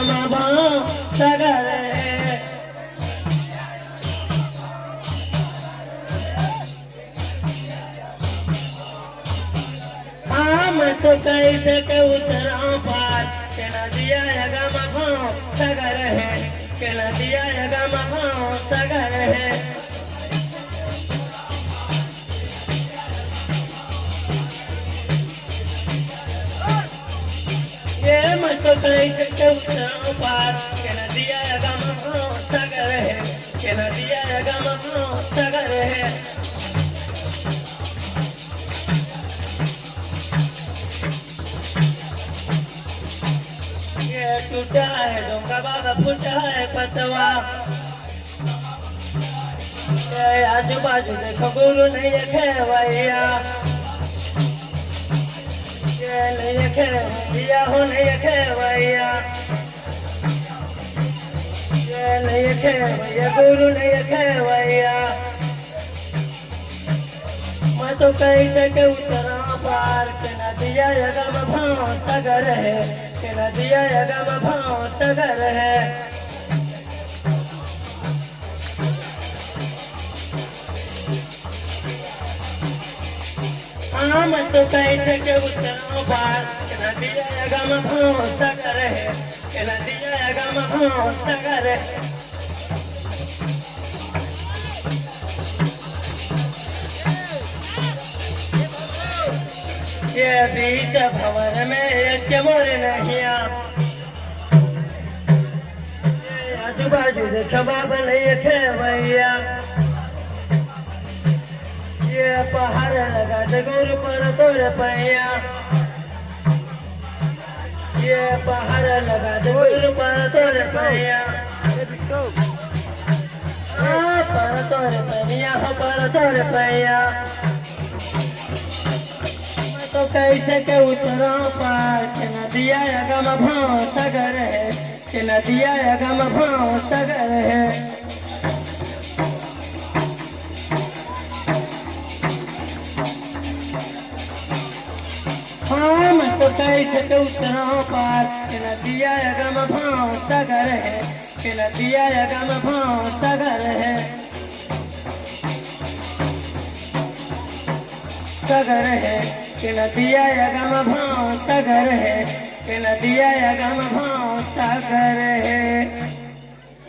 गम भाव सगर है। मैं तो कैसे के उतरा पार के नदिया गम भाव सगर है, के नदिया गम भाव सगर है। ये मैं तो कैसे के उतरा पार के नदिया गम भाव सगर है, के नदिया गम भाव सगर है। टूटा है डोंगा बाबा फूटा है पतवा, आजू बाजू देखो गुरु नहीं खेवैया, ये नहीं खेवैया हो नहीं खेवैया, ये नहीं खेवैया गुरु नहीं खेवैया। मैं तो कैसे के उतरा पार के नदिया गम भाव सगर है, के नदिया गम भाव सगर है। मैं तो कैसे के उतरा पार के नदिया गम भाव सगर है, के नदिया गम भाव सगर है। ये बीच भंवर में एक मोर नहीं आजू बाजू देखो बाबा नहीं खेवैया, ये पहाड़ लगा दे गुरु पर तोर पैया, ये पहाड़ लगा दे गुरु पर तोर पैया, पर तोर पैया हो पर तोर पैया। तो कैसे के उतरा पार के नदिया गम भाव सगर है, के नदिया गम भाव सगर है। मैं तो कैसे के उतरा पार के नदिया गम भाव सगर है, के नदिया गम भाव सगर है। सगर है के नदिया गम भाव सगर है, के नदिया गम भाव सगर है।